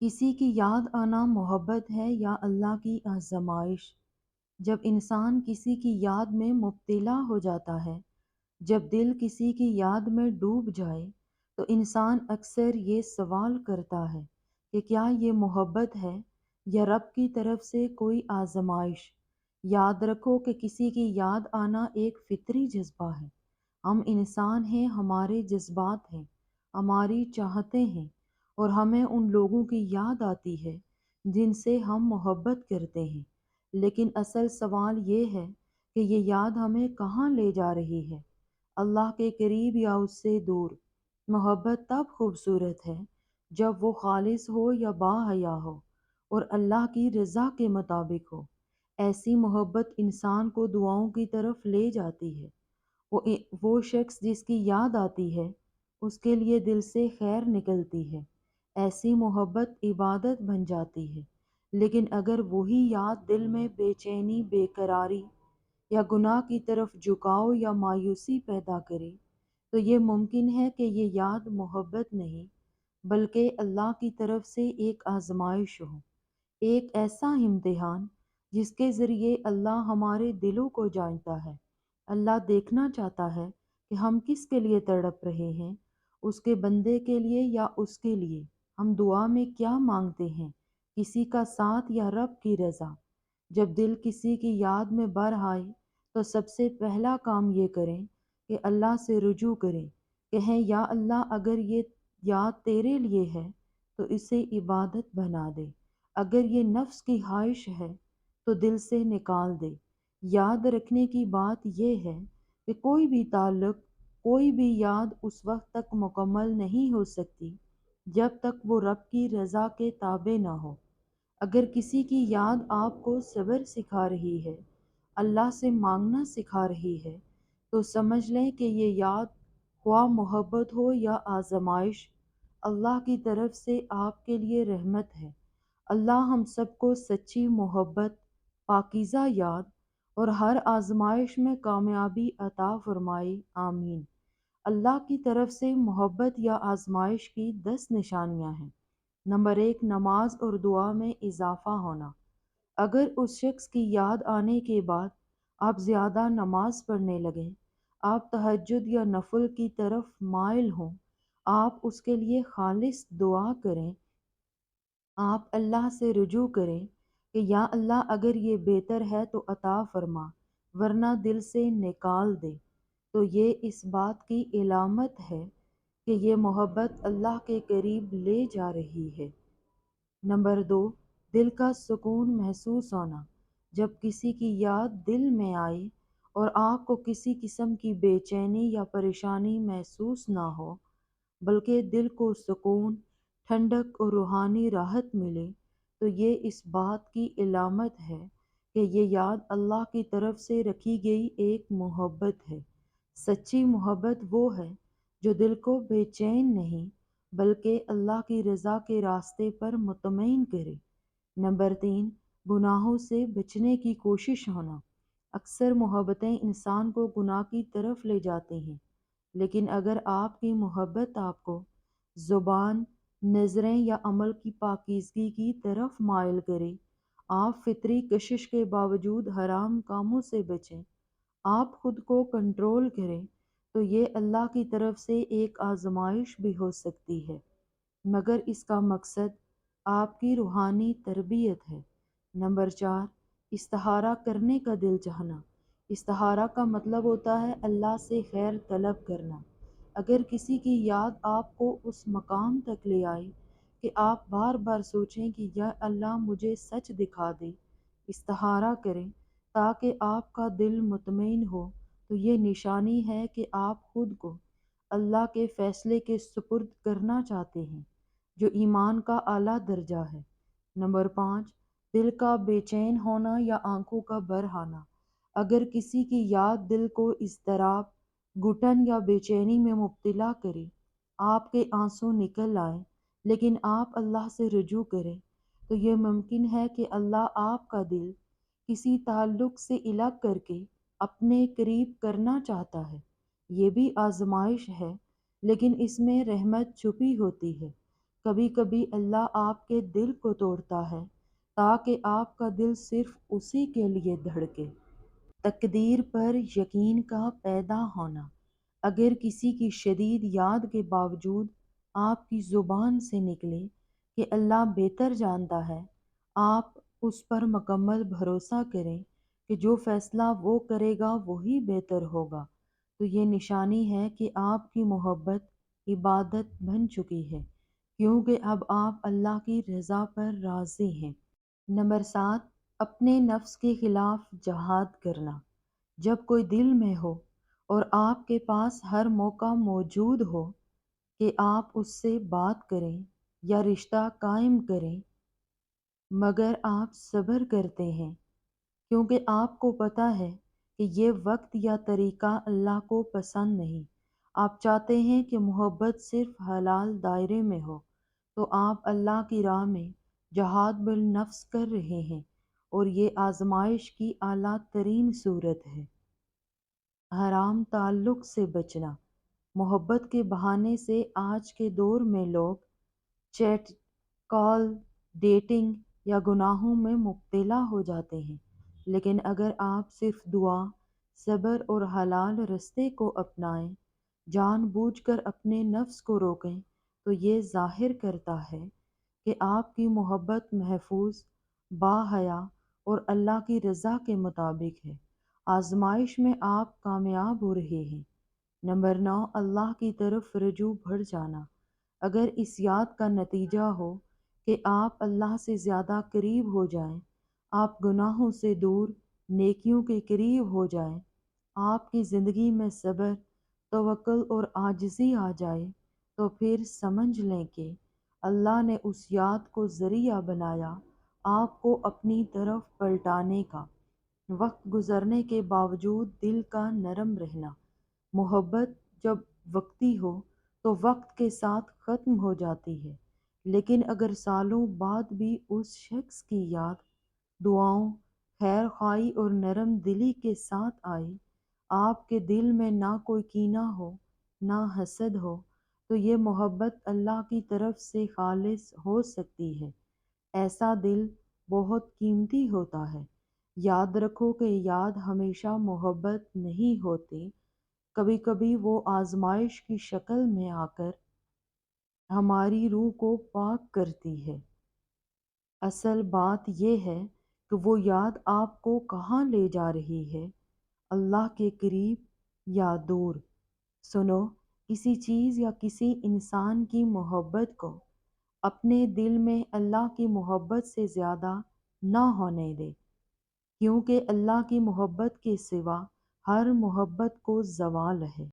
کسی کی یاد آنا محبت ہے یا اللہ کی آزمائش؟ جب انسان کسی کی یاد میں مبتلا ہو جاتا ہے، جب دل کسی کی یاد میں ڈوب جائے، تو انسان اکثر یہ سوال کرتا ہے کہ کیا یہ محبت ہے یا رب کی طرف سے کوئی آزمائش؟ یاد رکھو کہ کسی کی یاد آنا ایک فطری جذبہ ہے۔ ہم انسان ہیں، ہمارے جذبات ہیں، ہماری چاہتے ہیں، اور ہمیں ان لوگوں کی یاد آتی ہے جن سے ہم محبت کرتے ہیں۔ لیکن اصل سوال یہ ہے کہ یہ یاد ہمیں کہاں لے جا رہی ہے؟ اللہ کے قریب یا اس سے دور؟ محبت تب خوبصورت ہے جب وہ خالص ہو یا با حیا ہو اور اللہ کی رضا کے مطابق ہو۔ ایسی محبت انسان کو دعاؤں کی طرف لے جاتی ہے۔ وہ شخص جس کی یاد آتی ہے، اس کے لیے دل سے خیر نکلتی ہے۔ ایسی محبت عبادت بن جاتی ہے۔ لیکن اگر وہی یاد دل میں بے چینی، بے قراری یا گناہ کی طرف جھکاؤ یا مایوسی پیدا کرے، تو یہ ممکن ہے کہ یہ یاد محبت نہیں بلکہ اللہ کی طرف سے ایک آزمائش ہو، ایک ایسا امتحان جس کے ذریعے اللہ ہمارے دلوں کو جانتا ہے۔ اللہ دیکھنا چاہتا ہے کہ ہم کس کے لیے تڑپ رہے ہیں، اس کے بندے کے لیے یا اس کے لیے ہم دعا میں کیا مانگتے ہیں، کسی کا ساتھ یا رب کی رضا۔ جب دل کسی کی یاد میں بر آئے تو سب سے پہلا کام یہ کریں کہ اللہ سے رجوع کریں، کہیں یا اللہ اگر یہ یاد تیرے لیے ہے تو اسے عبادت بنا دے، اگر یہ نفس کی خواہش ہے تو دل سے نکال دے۔ یاد رکھنے کی بات یہ ہے کہ کوئی بھی تعلق، کوئی بھی یاد اس وقت تک مکمل نہیں ہو سکتی جب تک وہ رب کی رضا کے تابع نہ ہو۔ اگر کسی کی یاد آپ کو صبر سکھا رہی ہے، اللہ سے مانگنا سکھا رہی ہے، تو سمجھ لیں کہ یہ یاد، خواہ محبت ہو یا آزمائش، اللہ کی طرف سے آپ کے لیے رحمت ہے۔ اللہ ہم سب کو سچی محبت، پاکیزہ یاد اور ہر آزمائش میں کامیابی عطا فرمائے، آمین۔ اللہ کی طرف سے محبت یا آزمائش کی 10 نشانیاں ہیں۔ نمبر 1، نماز اور دعا میں اضافہ ہونا۔ اگر اس شخص کی یاد آنے کے بعد آپ زیادہ نماز پڑھنے لگیں، آپ تہجد یا نفل کی طرف مائل ہوں، آپ اس کے لیے خالص دعا کریں، آپ اللہ سے رجوع کریں کہ یا اللہ اگر یہ بہتر ہے تو عطا فرما، ورنہ دل سے نکال دے، تو یہ اس بات کی علامت ہے کہ یہ محبت اللہ کے قریب لے جا رہی ہے۔ نمبر 2، دل کا سکون محسوس ہونا۔ جب کسی کی یاد دل میں آئے اور آپ کو کسی قسم کی بے چینی یا پریشانی محسوس نہ ہو، بلکہ دل کو سکون، ٹھنڈک اور روحانی راحت ملے، تو یہ اس بات کی علامت ہے کہ یہ یاد اللہ کی طرف سے رکھی گئی ایک محبت ہے۔ سچی محبت وہ ہے جو دل کو بے چین نہیں بلکہ اللہ کی رضا کے راستے پر مطمئن کرے۔ نمبر 3، گناہوں سے بچنے کی کوشش ہونا۔ اکثر محبتیں انسان کو گناہ کی طرف لے جاتے ہیں، لیکن اگر آپ کی محبت آپ کو زبان، نظریں یا عمل کی پاکیزگی کی طرف مائل کرے، آپ فطری کشش کے باوجود حرام کاموں سے بچیں، آپ خود کو کنٹرول کریں، تو یہ اللہ کی طرف سے ایک آزمائش بھی ہو سکتی ہے، مگر اس کا مقصد آپ کی روحانی تربیت ہے۔ نمبر 4، استخارہ کرنے کا دل چاہنا۔ استخارہ کا مطلب ہوتا ہے اللہ سے خیر طلب کرنا۔ اگر کسی کی یاد آپ کو اس مقام تک لے آئے کہ آپ بار بار سوچیں کہ یا اللہ مجھے سچ دکھا دے، استخارہ کریں تاکہ آپ کا دل مطمئن ہو، تو یہ نشانی ہے کہ آپ خود کو اللہ کے فیصلے کے سپرد کرنا چاہتے ہیں، جو ایمان کا اعلیٰ درجہ ہے۔ نمبر 5، دل کا بے چین ہونا یا آنکھوں کا بھر آنا۔ اگر کسی کی یاد دل کو اضطراب، گھٹن یا بے چینی میں مبتلا کرے، آپ کے آنسو نکل آئیں، لیکن آپ اللہ سے رجوع کریں، تو یہ ممکن ہے کہ اللہ آپ کا دل کسی تعلق سے الگ کر کے اپنے قریب کرنا چاہتا ہے۔ یہ بھی آزمائش ہے، لیکن اس میں رحمت چھپی ہوتی ہے۔ کبھی کبھی اللہ آپ کے دل کو توڑتا ہے تاکہ آپ کا دل صرف اسی کے لیے دھڑکے۔ تقدیر پر یقین کا پیدا ہونا۔ اگر کسی کی شدید یاد کے باوجود آپ کی زبان سے نکلے کہ اللہ بہتر جانتا ہے، آپ اس پر مکمل بھروسہ کریں کہ جو فیصلہ وہ کرے گا وہی بہتر ہوگا، تو یہ نشانی ہے کہ آپ کی محبت عبادت بن چکی ہے، کیونکہ اب آپ اللہ کی رضا پر راضی ہیں۔ نمبر 7، اپنے نفس کے خلاف جہاد کرنا۔ جب کوئی دل میں ہو اور آپ کے پاس ہر موقع موجود ہو کہ آپ اس سے بات کریں یا رشتہ قائم کریں، مگر آپ صبر کرتے ہیں کیونکہ آپ کو پتہ ہے کہ یہ وقت یا طریقہ اللہ کو پسند نہیں، آپ چاہتے ہیں کہ محبت صرف حلال دائرے میں ہو، تو آپ اللہ کی راہ میں جہاد بالنفس کر رہے ہیں، اور یہ آزمائش کی اعلیٰ ترین صورت ہے۔ حرام تعلق سے بچنا۔ محبت کے بہانے سے آج کے دور میں لوگ چیٹ، کال، ڈیٹنگ یا گناہوں میں مبتلا ہو جاتے ہیں، لیکن اگر آپ صرف دعا، صبر اور حلال رستے کو اپنائیں، جان بوجھ کر اپنے نفس کو روکیں، تو یہ ظاہر کرتا ہے کہ آپ کی محبت محفوظ، باحیا اور اللہ کی رضا کے مطابق ہے۔ آزمائش میں آپ کامیاب ہو رہے ہیں۔ نمبر 9، اللہ کی طرف رجوع بڑھ جانا۔ اگر اس یاد کا نتیجہ ہو کہ آپ اللہ سے زیادہ قریب ہو جائیں، آپ گناہوں سے دور، نیکیوں کے قریب ہو جائیں، آپ کی زندگی میں صبر، توکل اور عاجزی آ جائے، تو پھر سمجھ لیں کہ اللہ نے اس یاد کو ذریعہ بنایا آپ کو اپنی طرف پلٹانے کا۔ وقت گزرنے کے باوجود دل کا نرم رہنا۔ محبت جب وقتی ہو تو وقت کے ساتھ ختم ہو جاتی ہے، لیکن اگر سالوں بعد بھی اس شخص کی یاد دعاؤں، خیر خواہی اور نرم دلی کے ساتھ آئے، آپ کے دل میں نہ کوئی کینہ ہو، نہ حسد ہو، تو یہ محبت اللہ کی طرف سے خالص ہو سکتی ہے۔ ایسا دل بہت قیمتی ہوتا ہے۔ یاد رکھو کہ یاد ہمیشہ محبت نہیں ہوتی، کبھی کبھی وہ آزمائش کی شکل میں آ کر ہماری روح کو پاک کرتی ہے۔ اصل بات یہ ہے کہ وہ یاد آپ کو کہاں لے جا رہی ہے، اللہ کے قریب یا دور۔ سنو، کسی چیز یا کسی انسان کی محبت کو اپنے دل میں اللہ کی محبت سے زیادہ نہ ہونے دے، کیونکہ اللہ کی محبت کے سوا ہر محبت کو زوال ہے۔